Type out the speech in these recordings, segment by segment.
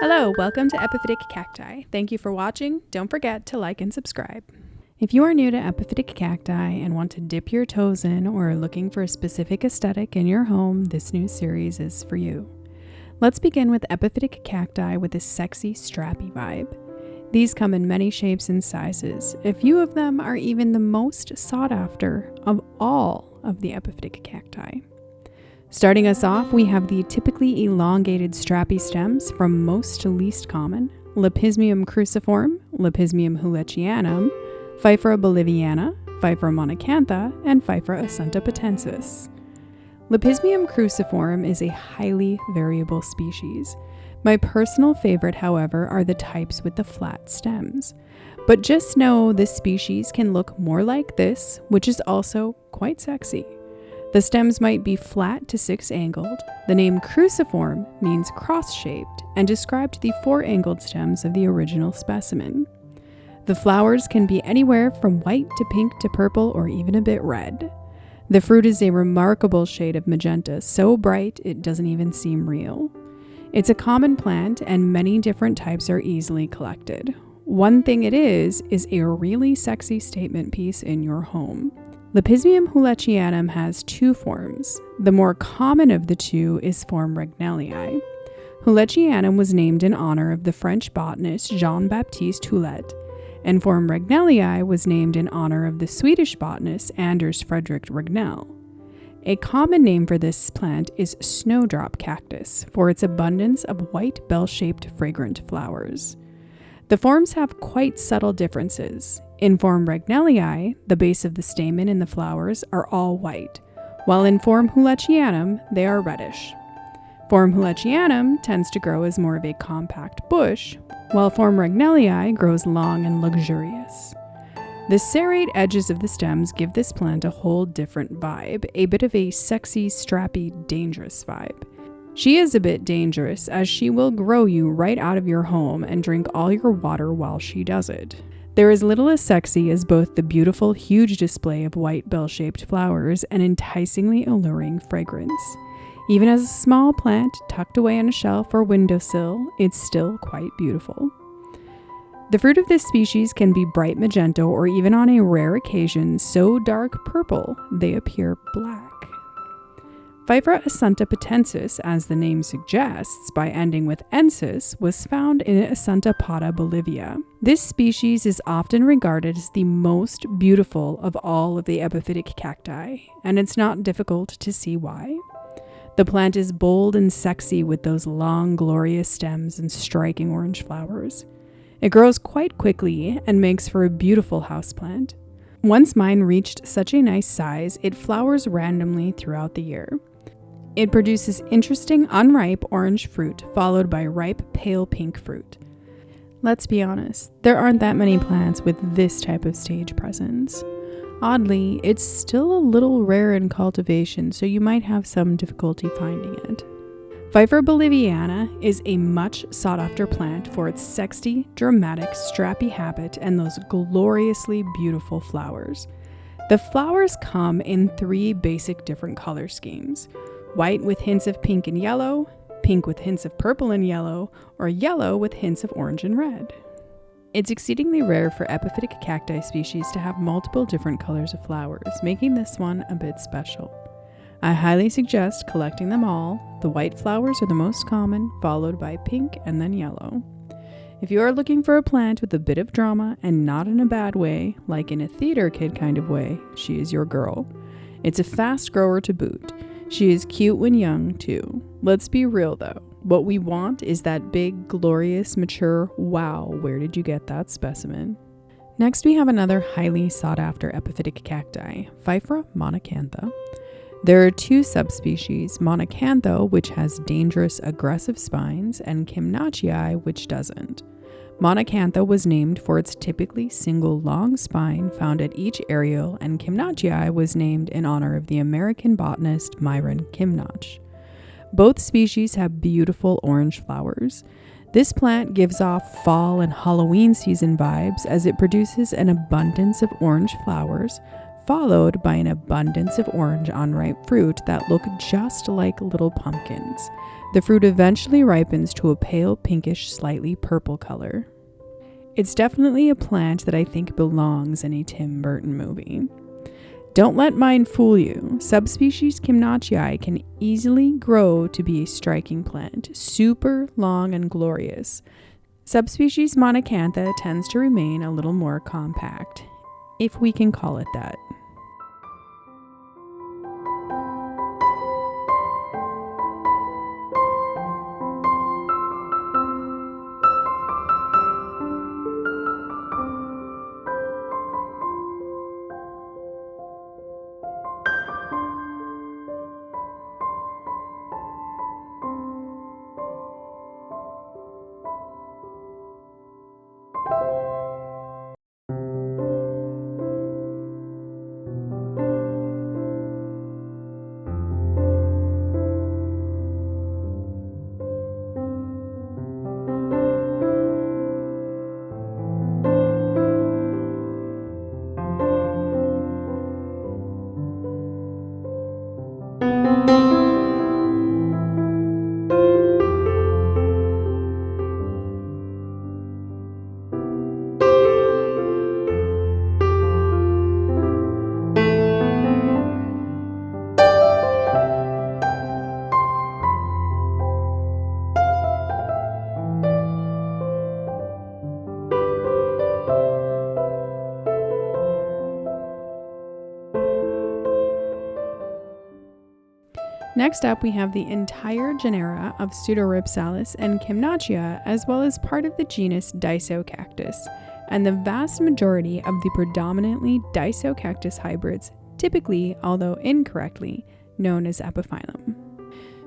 Hello, welcome to Epiphytic Cacti. Thank you for watching. Don't forget to like and subscribe. If you are new to Epiphytic Cacti and want to dip your toes in or are looking for a specific aesthetic in your home, this new series is for you. Let's begin with Epiphytic Cacti with a sexy, strappy vibe. These come in many shapes and sizes. A few of them are even the most sought after of all of the Epiphytic Cacti. Starting us off, we have the typically elongated strappy stems from most to least common: Lepismium cruciforme, Lepismium Houlletianum, Pfeiffera boliviana, Pfeiffera monacantha, and Pfeiffera asentapatensis. Lepismium cruciforme is a highly variable species. My personal favorite, however, are the types with the flat stems. But just know this species can look more like this, which is also quite sexy. The stems might be flat to six-angled. The name cruciforme means cross-shaped and described the four-angled stems of the original specimen. The flowers can be anywhere from white to pink to purple or even a bit red. The fruit is a remarkable shade of magenta, so bright it doesn't even seem real. It's a common plant and many different types are easily collected. One thing it is a really sexy statement piece in your home. Lepismium Houlletianum has two forms. The more common of the two is form Regnellii. Houlletianum was named in honor of the French botanist Jean-Baptiste Houlet, and form Regnellii was named in honor of the Swedish botanist Anders Fredrik Regnell. A common name for this plant is Snowdrop Cactus for its abundance of white bell-shaped fragrant flowers. The forms have quite subtle differences. In form Regnellii, the base of the stamen and the flowers are all white, while in form Houlletianum, they are reddish. Form Houlletianum tends to grow as more of a compact bush, while form Regnellii grows long and luxurious. The serrate edges of the stems give this plant a whole different vibe, a bit of a sexy, strappy, dangerous vibe. She is a bit dangerous as she will grow you right out of your home and drink all your water while she does it. There is little as sexy as both the beautiful, huge display of white bell-shaped flowers and enticingly alluring fragrance. Even as a small plant tucked away on a shelf or windowsill, it's still quite beautiful. The fruit of this species can be bright magenta or even on a rare occasion so dark purple they appear black. Pfeiffera asentapatensis, as the name suggests, by ending with ensis, was found in Asentapatana, Bolivia. This species is often regarded as the most beautiful of all of the epiphytic cacti, and it's not difficult to see why. The plant is bold and sexy with those long, glorious stems and striking orange flowers. It grows quite quickly and makes for a beautiful houseplant. Once mine reached such a nice size, it flowers randomly throughout the year. It produces interesting unripe orange fruit, followed by ripe pale pink fruit. Let's be honest, there aren't that many plants with this type of stage presence. Oddly, it's still a little rare in cultivation, so you might have some difficulty finding it. Pfeiffera boliviana is a much sought-after plant for its sexy, dramatic, strappy habit and those gloriously beautiful flowers. The flowers come in three basic different color schemes: white with hints of pink and yellow, pink with hints of purple and yellow, or yellow with hints of orange and red. It's exceedingly rare for epiphytic cacti species to have multiple different colors of flowers, making this one a bit special. I highly suggest collecting them all. The white flowers are the most common, followed by pink and then yellow. If you are looking for a plant with a bit of drama and not in a bad way, like in a theater kid kind of way, she is your girl. It's a fast grower to boot. She is cute when young, too. Let's be real, though. What we want is that big, glorious, mature, wow, where did you get that specimen? Next, we have another highly sought-after epiphytic cacti, Pfeiffera monacantha. There are two subspecies, monacantha, which has dangerous, aggressive spines, and kimnachii, which doesn't. Monacantha was named for its typically single long spine found at each areole, and kimnachii was named in honor of the American botanist Myron Kimnach. Both species have beautiful orange flowers. This plant gives off fall and Halloween season vibes as it produces an abundance of orange flowers, followed by an abundance of orange unripe fruit that look just like little pumpkins. The fruit eventually ripens to a pale pinkish, slightly purple color. It's definitely a plant that I think belongs in a Tim Burton movie. Don't let mine fool you. Subspecies Kimnachii can easily grow to be a striking plant, super long and glorious. Subspecies monacantha tends to remain a little more compact, if we can call it that. Next up, we have the entire genera of Pseudorhipsalis and Kimnachia, as well as part of the genus Disocactus, and the vast majority of the predominantly Disocactus hybrids, typically, although incorrectly, known as Epiphytum.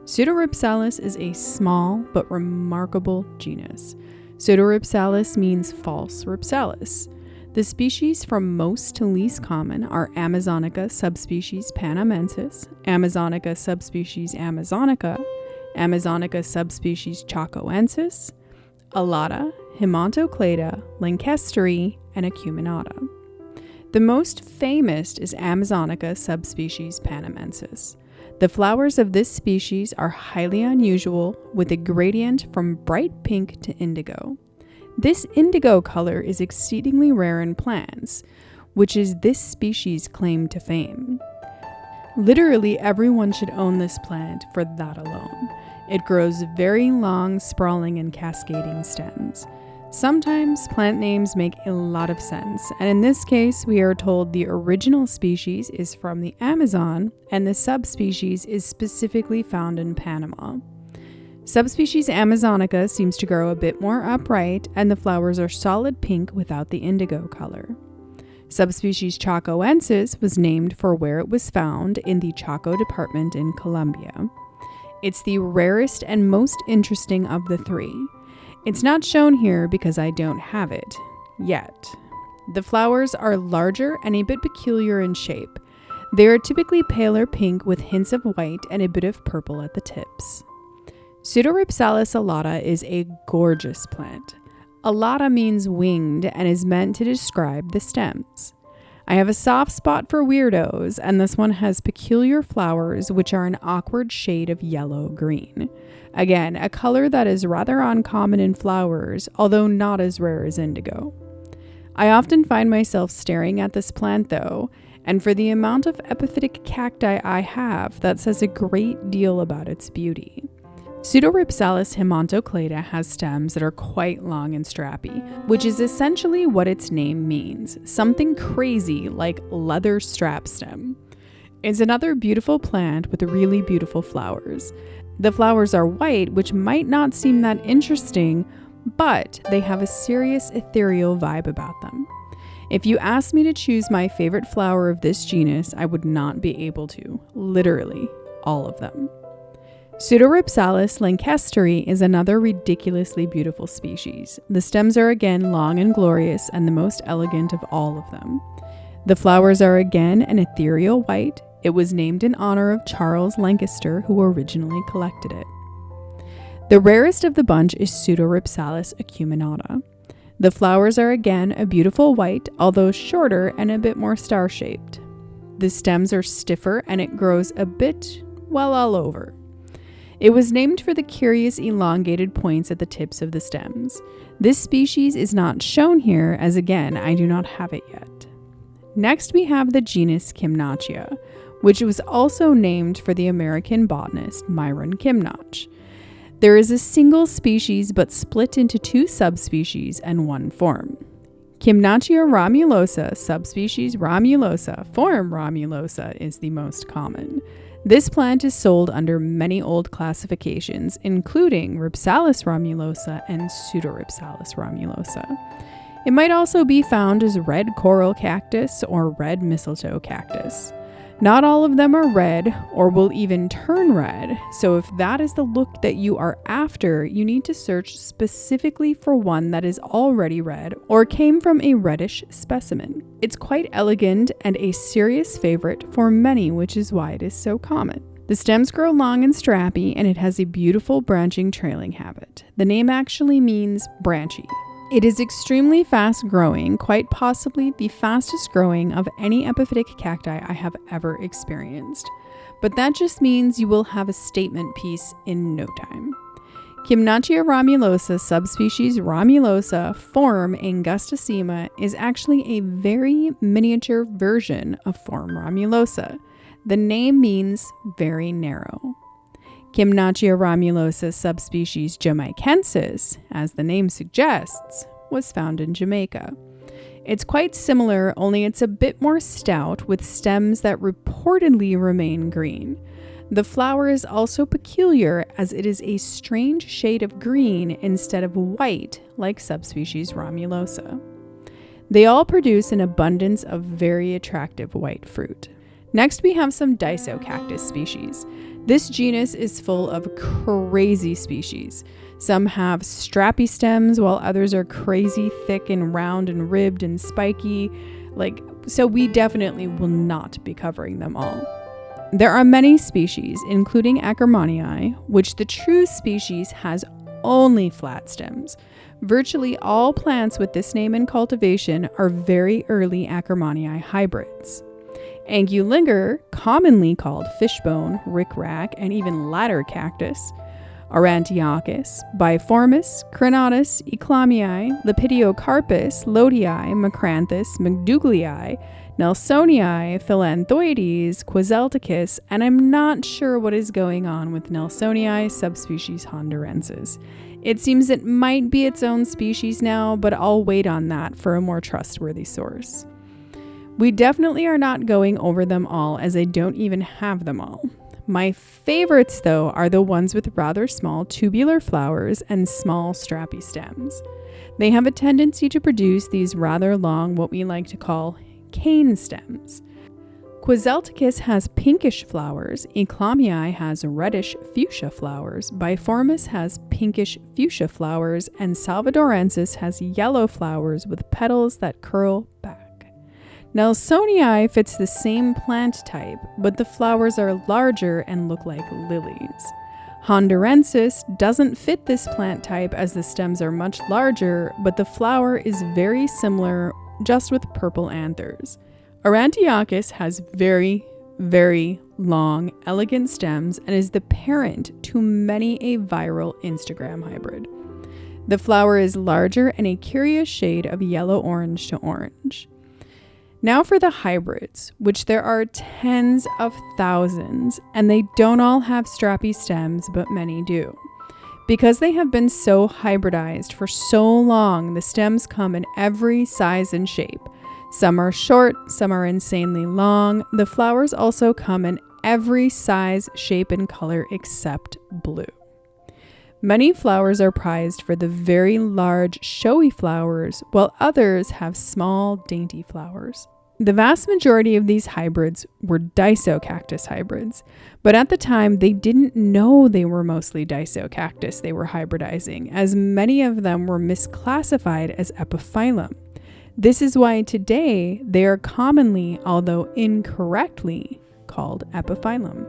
Pseudorhipsalis is a small but remarkable genus. Pseudorhipsalis means false rhipsalis. The species from most to least common are Amazonica subspecies panamensis, Amazonica subspecies amazonica, Amazonica subspecies chacoensis, alada, himantoclada, lancasterii, and acuminata. The most famous is Amazonica subspecies panamensis. The flowers of this species are highly unusual, with a gradient from bright pink to indigo. This indigo color is exceedingly rare in plants, which is this species' claim to fame. Literally everyone should own this plant for that alone. It grows very long, sprawling, and cascading stems. Sometimes plant names make a lot of sense, and in this case we are told the original species is from the Amazon and the subspecies is specifically found in Panama. Subspecies Amazonica seems to grow a bit more upright, and the flowers are solid pink without the indigo color. Subspecies chacoensis was named for where it was found in the Chaco department in Colombia. It's the rarest and most interesting of the three. It's not shown here because I don't have it yet. The flowers are larger and a bit peculiar in shape. They are typically paler pink with hints of white and a bit of purple at the tips. Pseudorhipsalis alada is a gorgeous plant. Alada means winged and is meant to describe the stems. I have a soft spot for weirdos, and this one has peculiar flowers which are an awkward shade of yellow-green. Again, a color that is rather uncommon in flowers, although not as rare as indigo. I often find myself staring at this plant though, and for the amount of epiphytic cacti I have, that says a great deal about its beauty. Pseudorhipsalis himantoclada has stems that are quite long and strappy, which is essentially what its name means, something crazy like leather strap stem. It's another beautiful plant with really beautiful flowers. The flowers are white, which might not seem that interesting, but they have a serious ethereal vibe about them. If you asked me to choose my favorite flower of this genus, I would not be able to. Literally, all of them. Pseudorhipsalis lancasterii is another ridiculously beautiful species. The stems are again long and glorious and the most elegant of all of them. The flowers are again an ethereal white. It was named in honor of Charles Lancaster, who originally collected it. The rarest of the bunch is Pseudorhipsalis acuminata. The flowers are again a beautiful white, although shorter and a bit more star-shaped. The stems are stiffer and it grows a bit, well, all over. It was named for the curious elongated points at the tips of the stems. This species is not shown here, as again, I do not have it yet. Next, we have the genus Kimnachia, which was also named for the American botanist Myron Kimnach. There is a single species but split into 2 subspecies and 1 form. Kimnachia ramulosa, subspecies ramulosa, form ramulosa is the most common. This plant is sold under many old classifications, including Rhipsalis ramulosa and Pseudorhipsalis ramulosa. It might also be found as red coral cactus or red mistletoe cactus. Not all of them are red or will even turn red, so if that is the look that you are after, you need to search specifically for one that is already red or came from a reddish specimen. It's quite elegant and a serious favorite for many, which is why it is so common. The stems grow long and strappy, and it has a beautiful branching trailing habit. The name actually means branchy. It is extremely fast growing, quite possibly the fastest growing of any epiphytic cacti I have ever experienced. But that just means you will have a statement piece in no time. Kimnachia ramulosa, subspecies ramulosa, form angustissima, is actually a very miniature version of form ramulosa. The name means very narrow. Kimnachia ramulosa subspecies jamaicensis, as the name suggests, was found in Jamaica. It's quite similar, only it's a bit more stout with stems that reportedly remain green. The flower is also peculiar as it is a strange shade of green instead of white like subspecies ramulosa. They all produce an abundance of very attractive white fruit. Next, we have some Disocactus species. This genus is full of crazy species. Some have strappy stems while others are crazy thick and round and ribbed and spiky. So we definitely will not be covering them all. There are many species, including Acremanii, which the true species has only flat stems. Virtually all plants with this name in cultivation are very early Acremanii hybrids. Angulinger, commonly called fishbone, rickrack, and even ladder cactus. Aurantiacus, biformis, crinatus, eclamii, lepidiocarpus, lodii, macranthus, mcdouglii, nelsonii, philanthoides, quiselticus, and I'm not sure what is going on with nelsonii subspecies hondurensis. It seems it might be its own species now, but I'll wait on that for a more trustworthy source. We definitely are not going over them all, as I don't even have them all. My favorites, though, are the ones with rather small tubular flowers and small strappy stems. They have a tendency to produce these rather long, what we like to call cane stems. Quiselticus has pinkish flowers, eclamii has reddish fuchsia flowers, biformis has pinkish fuchsia flowers, and salvadorensis has yellow flowers with petals that curl back. Nelsonii fits the same plant type, but the flowers are larger and look like lilies. Hondurensis doesn't fit this plant type as the stems are much larger, but the flower is very similar, just with purple anthers. Aurantiacus has very, very long, elegant stems and is the parent to many a viral Instagram hybrid. The flower is larger and a curious shade of yellow-orange to orange. Now for the hybrids, which there are tens of thousands, and they don't all have strappy stems, but many do. Because they have been so hybridized for so long, the stems come in every size and shape. Some are short, some are insanely long. The flowers also come in every size, shape, and color except blue. Many flowers are prized for the very large, showy flowers, while others have small, dainty flowers. The vast majority of these hybrids were Disocactus hybrids, but at the time they didn't know they were mostly Disocactus they were hybridizing, as many of them were misclassified as Epiphyllum. This is why today they are commonly, although incorrectly, called Epiphyllum.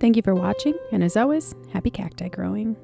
Thank you for watching, and as always, happy cacti growing.